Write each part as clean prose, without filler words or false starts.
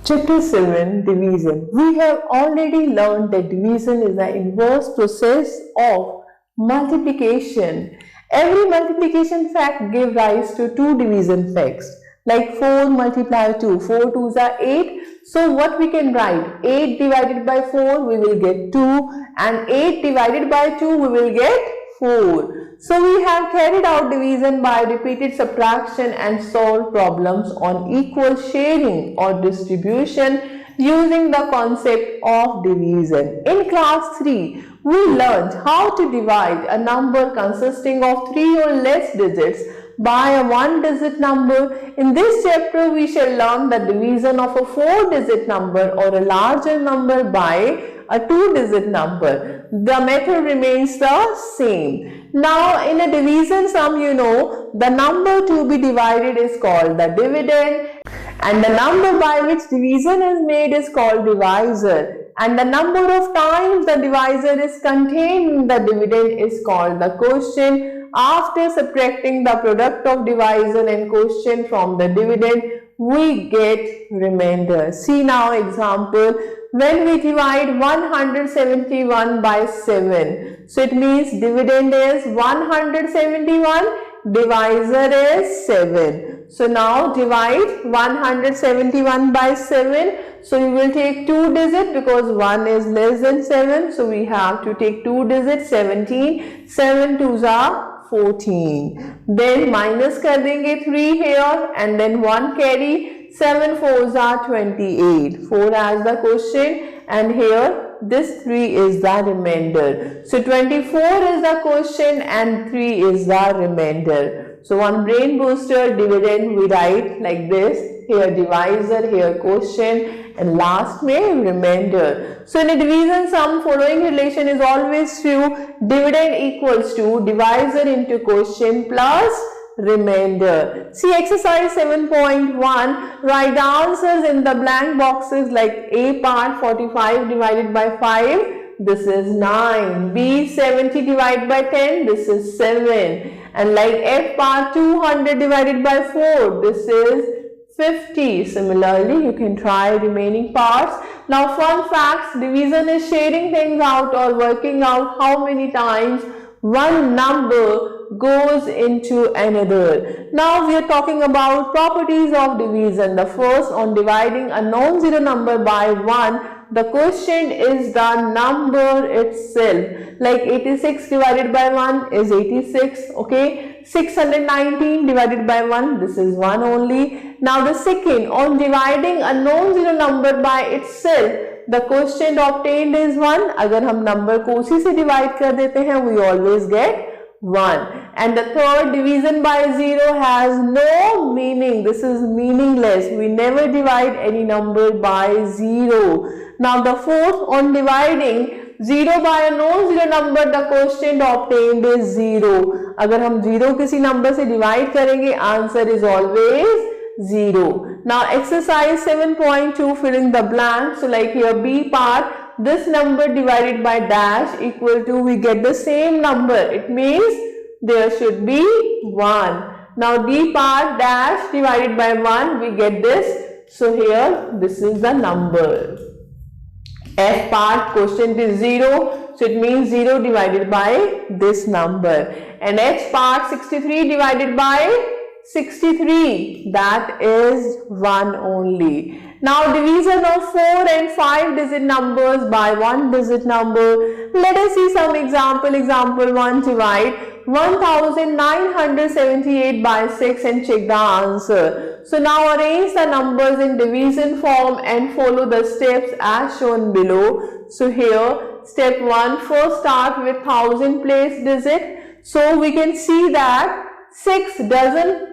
Chapter 7 Division. We have already learned that division is the inverse process of multiplication. Every multiplication fact gives rise to two division facts. Like 4 multiplied 2, 4 2s are 8. So what we can write? 8 divided by 4 we will get 2, and 8 divided by 2 we will get 4. So we have carried out division by repeated subtraction and solved problems on equal sharing or distribution using the concept of division. In class 3, we learned how to divide a number consisting of 3 or less digits by a 1-digit number. In this chapter, we shall learn the division of a 4-digit number or a larger number by a 2-digit number. The method remains the same. Now, in a division sum, you know, the number to be divided is called the dividend, and the number by which division is made is called divisor, and the number of times the divisor is contained in the dividend is called the quotient. After subtracting the product of divisor and quotient from the dividend, we get remainder. See now example. When we divide 171 by 7, so it means dividend is 171, divisor is 7. So now divide 171 by 7. So you will take 2 digits because 1 is less than 7. So we have to take 2 digits, 17. 7 2s are 14. Then minus कर देंगे 3 here and then 1 carry. 7 4s are 28. 4 as the quotient and here this 3 is the remainder. So 24 is the quotient and 3 is the remainder. So one brain booster, dividend we write like this. Here divisor, here quotient and last में remainder. So in a division sum, following relation is always true. Dividend equals to divisor into quotient plus remainder. See exercise 7.1. Write the answers in the blank boxes like A part 45 divided by 5. This is 9. B 70 divided by 10. This is 7. And like F part 200 divided by 4. This is 50. Similarly, you can try remaining parts. Now fun facts. Division is sharing things out or working out how many times one number goes into another. Now we are talking about properties of division. The first, on dividing a non-zero number by 1, the quotient is the number itself. Like 86 divided by 1 is 86. Okay. 619 divided by 1, this is 1 only. Now the second, on dividing a non-zero number by itself, the quotient obtained is 1. अगर हम number को उसी से divide कर देते हैं, we always get 1. And the third, division by 0 has no meaning. This is meaningless. We never divide any number by 0. Now the fourth, on dividing 0 by a non-zero number, the quotient obtained is 0. अगर हम 0 किसी number से divide करेंगे, answer is always 0. Now exercise 7.2, filling the blank. So like here B part, this number divided by dash equal to, we get the same number. It means there should be 1. Now D part, dash divided by 1, we get this. So here this is the number. F part, quotient is 0. So it means 0 divided by this number. And H part, 63 divided by 63, that is 1 only. Now division of 4 and 5 digit numbers by 1 digit number. Let us see some example. Example 1, divide 1978 by 6 and check the answer. So now arrange the numbers in division form and follow the steps as shown below. So here step 1, first start with 1000 place digit. So we can see that 6 doesn't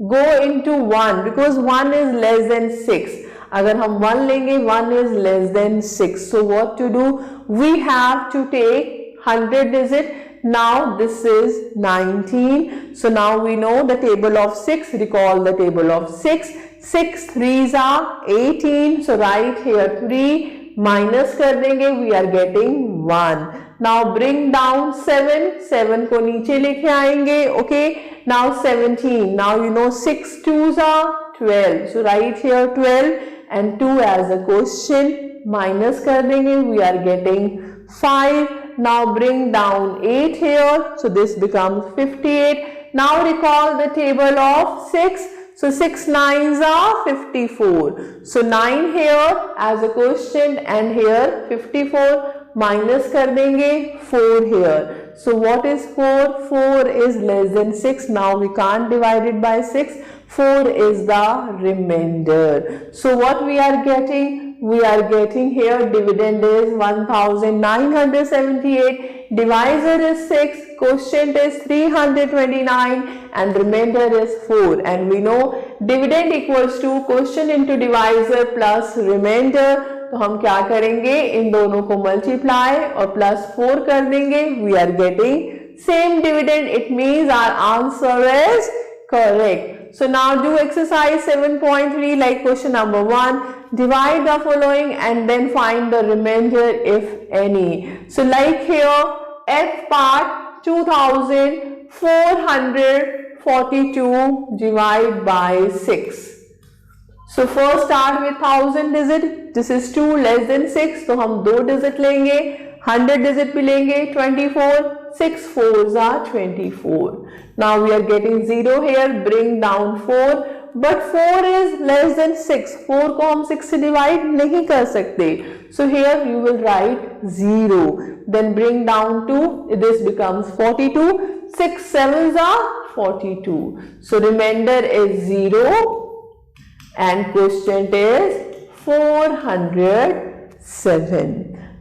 go into 1 because 1 is less than 6. अगर हम 1 लेंगे, 1 is less than 6. So what to do? We have to take 100 digit. Now this is 19. So now we know the table of 6. Recall the table of 6. 6 3s are 18. So right here 3 minus कर देंगे. We are getting 1. Now bring down 7. 7 को नीचे लेके आएंगे. Okay. Now 17. Now you know 6 2s are 12. So right here 12. and 2 as a quotient. Minus कर देंगे, we are getting 5. Now bring down 8 here, so this becomes 58. Now recall the table of 6. So 6 9s are 54. So 9 here as a quotient and here 54. Minus कर देंगे 4 here. So what is 4? 4 is less than 6. Now we can't divide it by 6. 4 is the remainder. So what we are getting? We are getting here dividend is 1978. Divisor is 6. Quotient is 329 and remainder is 4. And we know dividend equals to quotient into divisor plus remainder. तो हम क्या करेंगे, इन दोनों को multiply और plus 4 कर देंगे. We are getting same dividend. It means our answer is correct. So now do exercise 7.3 like question number 1. Divide the following and then find the remainder if any. So like here F part 2442 divide by 6. So first start with 1000 digit. This is 2 less than 6. तो हम 2 digit लेंगे. 100 digit भी लेंगे. 24. 6 4s are 24. Now we are getting 0 here. Bring down 4. But 4 is less than 6. 4 को हम 6 से divide नहीं कर सकते. So here you will write 0. Then bring down 2. This becomes 42. 6 7s are 42. So remainder is 0. And quotient is 407.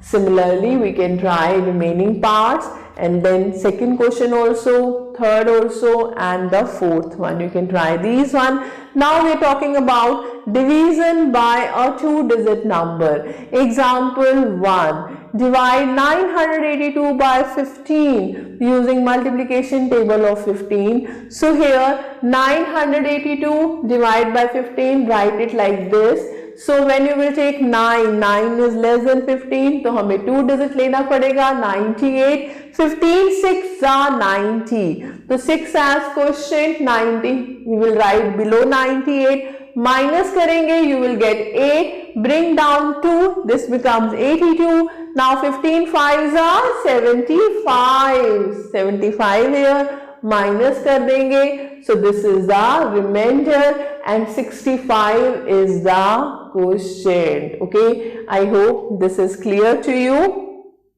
Similarly, we can try remaining parts and then second question also, third also and the fourth one. You can try these one. Now we are talking about division by a 2-digit number. Example 1. Divide 982 by 15 using multiplication table of 15. So here 982 divide by 15, write it like this. So when you will take 9, 9 is less than 15, तो हमें 2 digit लेना पड़ेगा. 98. 15 6 are 90. तो 6 as quotient 90. We will write below 98. Minus करेंगे, you will get 8. Bring down 2. This becomes 82. Now 15 5s are 75. 75 here. Minus कर देंगे. So this is the remainder and 65 is the quotient. Okay, I hope this is clear to you.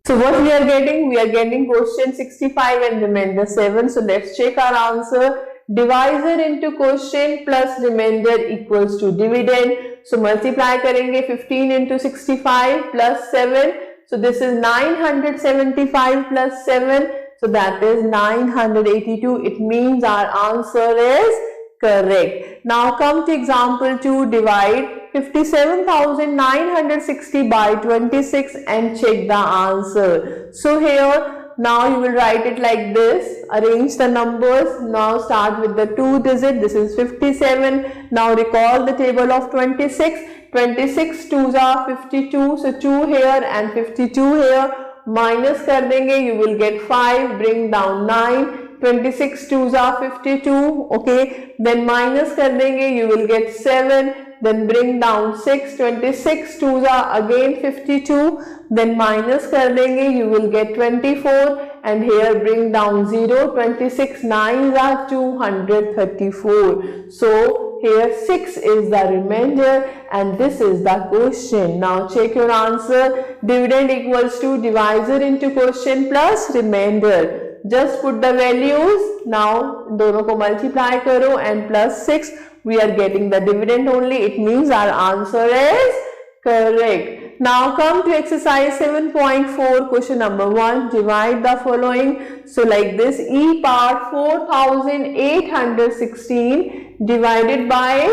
So what we are getting? We are getting quotient 65 and remainder 7. So let's check our answer. Divisor into quotient plus remainder equals to dividend. So multiply करेंगे 15 into 65 plus 7. So this is 975 plus 7. So that is 982. It means our answer is correct. Now come to example 2. Divide 57,960 by 26 and check the answer. So here now you will write it like this. Arrange the numbers. Now start with the 2 digit. This is 57. Now recall the table of 26. 26 2s are 52. So 2 here and 52 here. Minus कर देंगे, you will get 5. Bring down 9. 26 2s are 52. Okay. Then minus कर देंगे, you will get 7. Then bring down 6. 26 2s are again 52. Then minus कर देंगे, you will get 24. And here bring down 0. 26 9s are 234. So here 6 is the remainder and this is the quotient. Now check your answer. Dividend equals to divisor into quotient plus remainder. Just put the values. Now दोनों को multiply करो and plus 6. We are getting the dividend only. It means our answer is correct. Now come to exercise 7.4 question number 1. Divide the following. So like this, E part 4816 divided by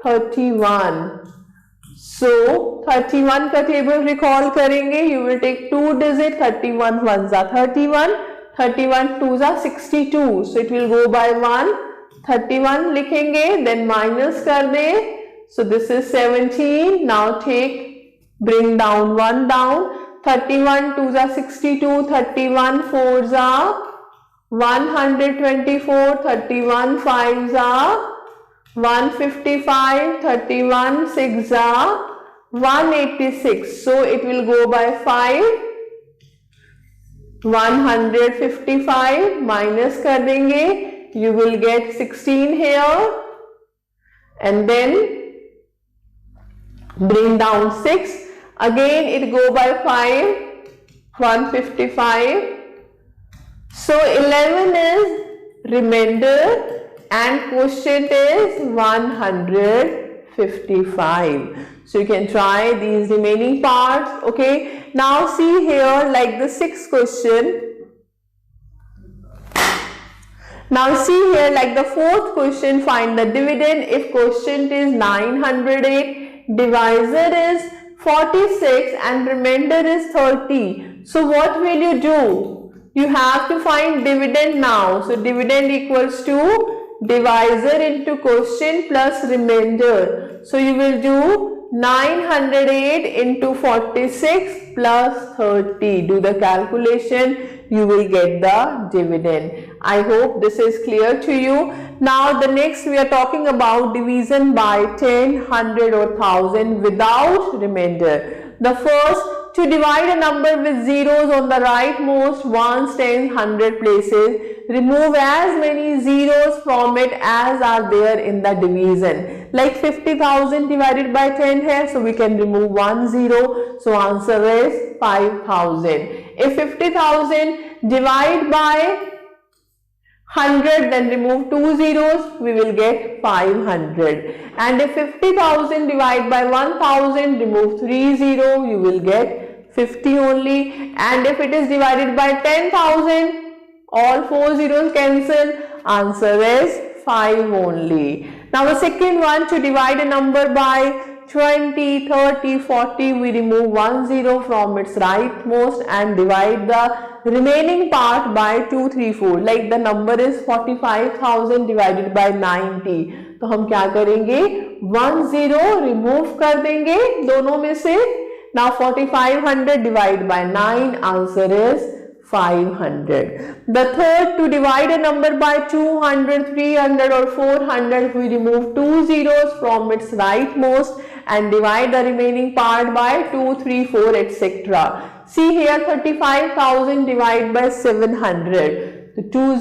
31. So 31 का table recall करेंगे. You will take 2 digit. 31 1s are 31. 31 2s are 62. So it will go by 1. 31 लिखेंगे. Then minus कर दे. So this is 17. Now take, bring down 1 down. 31 2s are 62. 31 4s are 124. 31 5s are 155, 31, 6 are 186. So it will go by 5. 155 minus कर देंगे, you will get 16 here, and then bring down 6. Again it go by 5. 155. So 11 is remainder and quotient is 155. So you can try these remaining parts. Okay, now see here, like the sixth question. Now see here, like the fourth question, find the dividend if quotient is 908, divisor is 46 and remainder is 30. So what will you do? You have to find dividend now. So dividend equals to divisor into quotient plus remainder. So you will do 908 into 46 plus 30. Do the calculation. You will get the dividend. I hope this is clear to you. Now the next we are talking about division by 10, 100 or 1000 without remainder. The first, to divide a number with zeros on the rightmost ones, 10, 100 places, remove as many zeros from it as are there in the division. Like 50,000 divided by 10 here, so we can remove 1 zero. So answer is 5,000. If 50,000 divide by 100, then remove 2 zeros, we will get 500. And if 50,000 divide by 1000, remove 3 zero, you will get 50 only. And if it is divided by 10,000, all 4 zeros cancel, answer is 5 only. Now the second one, to divide a number by 20, 30, 40, we remove 1 zero from its rightmost and divide the remaining part by 2, 3, 4. Like the number is 45,000 divided by 90. तो हम क्या करेंगे? 1 zero remove कर देंगे दोनों में से. Now 4500 divided by 9, answer is 500. The third, to divide a number by 200, 300 or 400, we remove 2 zeros from its rightmost and divide the remaining part by 2, 3, 4, etc. See here, 35,000 divided by 700. So 2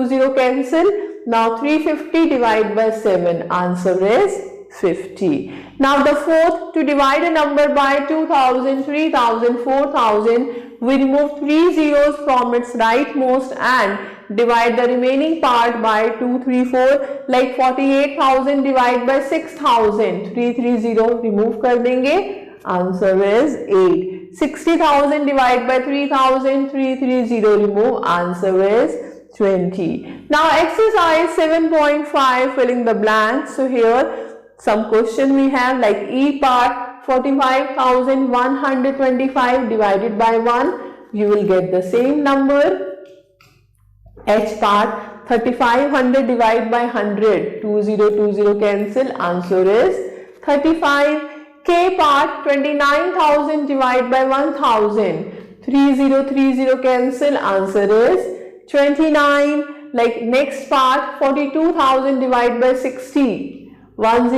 0 cancel. Now 350 divided by 7, answer is 50. Now the fourth, to divide a number by 2000, 3000, 4000, we remove 3 zeros from its rightmost and divide the remaining part by 2, 3, 4. Like 48,000 divided by 6,000, 330 remove कर देंगे, answer is 8. 60,000 divided by 3,000, 330 remove, answer is 20. Now exercise 7.5, filling the blanks. So here some question we have, like E part, 45,125 divided by 1, you will get the same number. H part, 3500 divided by 100, 20 cancel, answer is 35. K part, 29,000 divided by 1000, 30 cancel, answer is 29. Like next part, 42,000 divided by 60, 10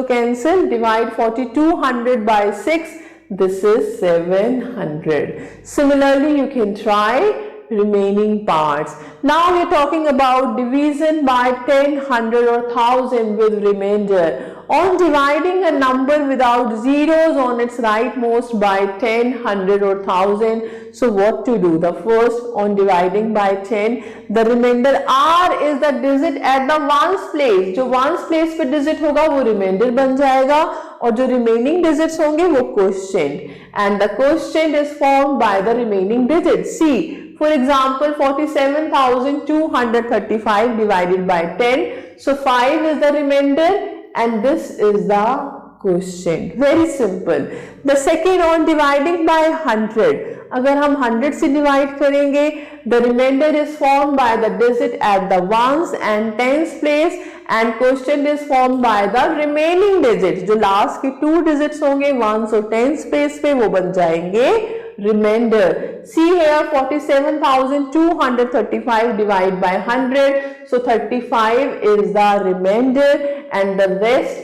cancel, divide 4200 by 6, this is 700. Similarly, you can try remaining parts. Now we are talking about division by 10, 100 or 1000 with remainder. On dividing a number without zeros on its rightmost by 10, 100 or 1000, so what to do? The first, on dividing by 10, the remainder R is the digit at the ones place. जो ones place पे digit होगा वो remainder बन जाएगा और जो remaining digits होंगे वो quotient. And the quotient is formed by the remaining digits. See, for example, 47,235 divided by 10. So 5 is the remainder and this is the quotient. Very simple. The second, on dividing by 100. अगर हम 100 से divide करेंगे, the remainder is formed by the digit at the ones and tens place and quotient is formed by the remaining digits. जो last के 2 digits होंगे ones और tens place पे वो बन जाएंगे remainder. See here, 47,235 divided by 100. So 35 is the remainder and the rest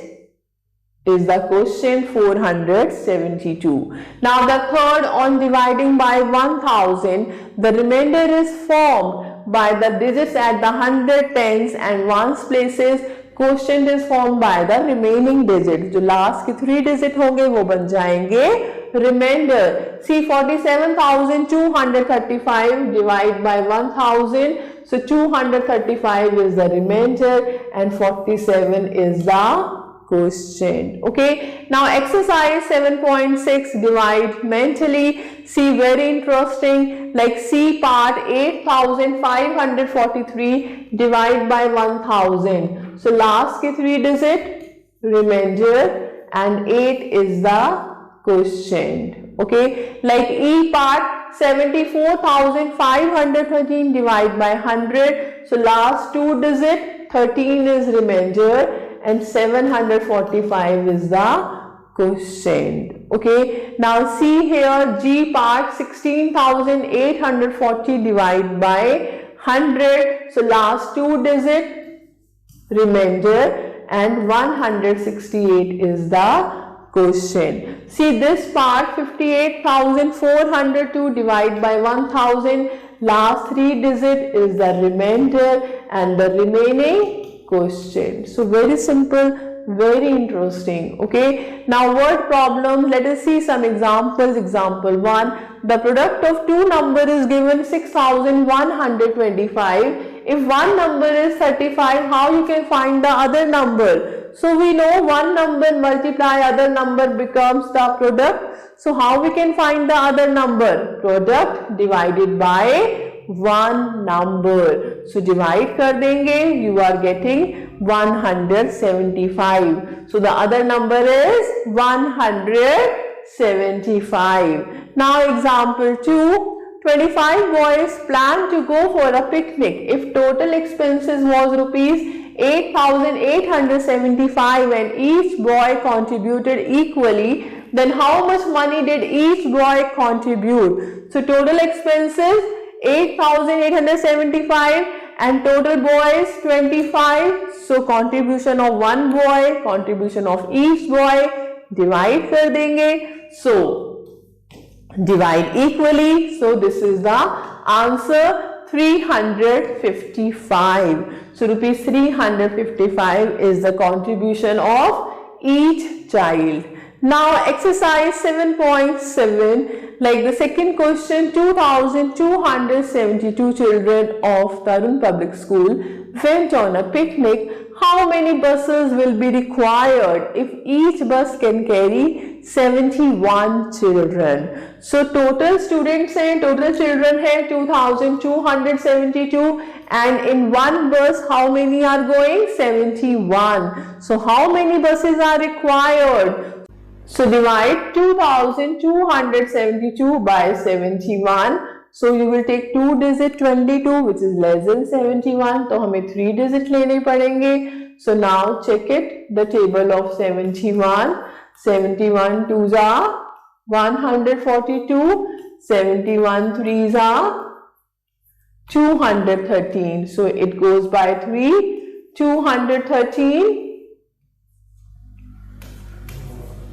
is the quotient 472. Now the third, on dividing by 1000, the remainder is formed by the digits at the 100, tens and ones places. Quotient is formed by the remaining digits. जो last के 3 digit होंगे वो बन जाएंगे remainder. See, 47,235 divided by 1000. So 235 is the remainder and 47 is the quotient. Okay, now exercise 7.6, divide mentally. See, very interesting, like C part, 8,543 divide by 1000. So last ke 3 digit remainder and 8 is the quotient. Okay, like E part, 74,513 divide by 100. So last 2 digit 13 is remainder and 745 is the quotient. Okay, now see here, G part, 16,840 divided by 100. So last 2 digit remainder and 168 is the quotient. See this part, 58,402 divided by 1000. Last 3 digit is the remainder and the remaining quotient. So very simple, very interesting. Okay, now word problem. Let us see some examples. Example 1, the product of two numbers is given 6,125. If one number is 35, how you can find the other number? So we know one number multiply other number becomes the product. So how we can find the other number? Product divided by one number. So divide kar denge, you are getting 175. So the other number is 175. Now example 2, 25 boys plan to go for a picnic. If total expenses was rupees 8,875 and each boy contributed equally, then how much money did each boy contribute? So total expenses 8,875 and total boys 25. So contribution of one boy, contribution of each boy, divide kar denge. So divide equally. So this is the answer, 355. So rupees 355 is the contribution of each child. Now exercise 7.7, like the second question, 2,272 children of Tarun Public School went on a picnic. How many buses will be required if each bus can carry 71 children? So total students and total children hai 2,272 and in one bus how many are going? 71. So how many buses are required? So divide 2,272 by 71. So you will take 2 digit 22 which is less than 71. तो हमें 3 digit लेने पड़ेंगे. So now check it, the table of 71. 71 2s are 142. 71 3s are 213. So it goes by 3. 213.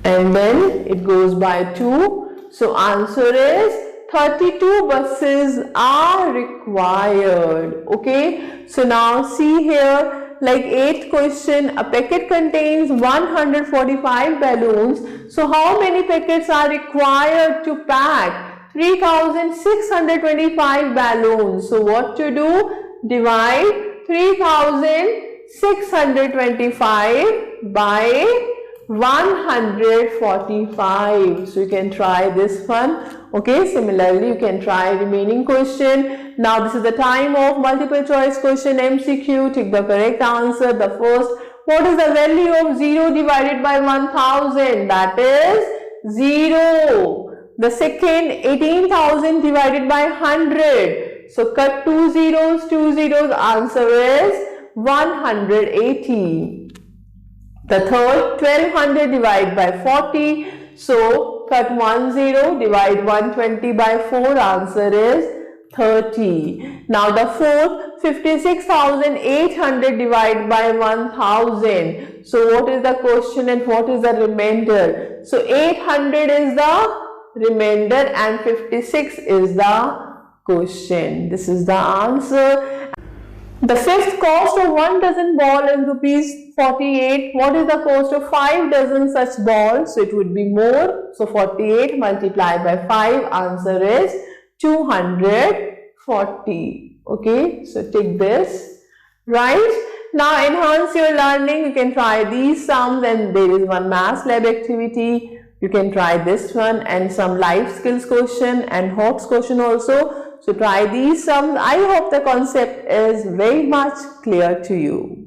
And then it goes by 2. So answer is 32 buses are required. Okay. So now see here, like 8th question, a packet contains 145 balloons. So how many packets are required to pack 3,625 balloons? So what to do? Divide 3,625 by 145. So you can try this one. Okay, similarly you can try remaining question. Now this is the time of multiple choice question MCQ. Take the correct answer. The first, what is the value of 0 divided by 1000? That is 0. The second, 18,000 divided by 100. So cut 2 zeros, 2 zeros. Answer is 180. The third, 1200 divided by 40. So cut 1 0, divide 120 by 4, answer is 30. Now the fourth, 56,800 divided by 1000. So what is the question and what is the remainder? So 800 is the remainder and 56 is the question. This is the answer. The fifth, cost of 1 dozen ball is rupees 48. What is the cost of 5 dozen such balls? So it would be more. So 48 multiplied by 5, answer is 240. Okay, so take this. Right. Now enhance your learning. You can try these sums, and there is one math lab activity. You can try this one and some life skills question and HOTS question also. So try these sums. I hope the concept is very much clear to you.